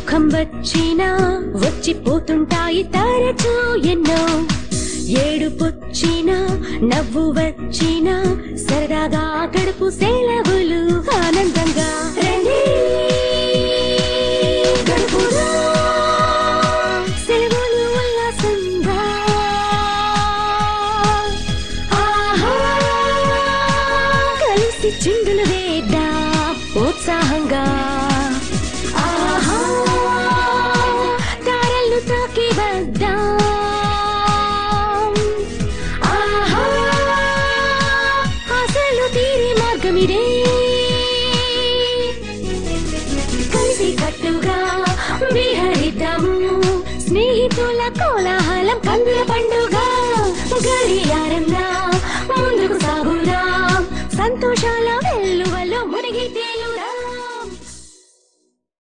సుఖం వచ్చినా వచ్చిపోతుంటాయి తరచూ ఎన్నో ఏడుపొచ్చినా నవ్వు వచ్చినా సరదాగా గడుపు సెలవులు ఆనందంగా రండి గడుపుదా సెలవులు ఉల్లాసంగా ఆహా కలిసి చిందులు వేద్దాం ఉత్సాహంగా ఆహా తారలు తాకి వద్దాం ఆహా ఆశలు తీరి మార్గమిదే కలిసి కట్టుగా విహరిద్దాము స్నేహితుల కోలాహలం కందుల పండుగ గడియారంగా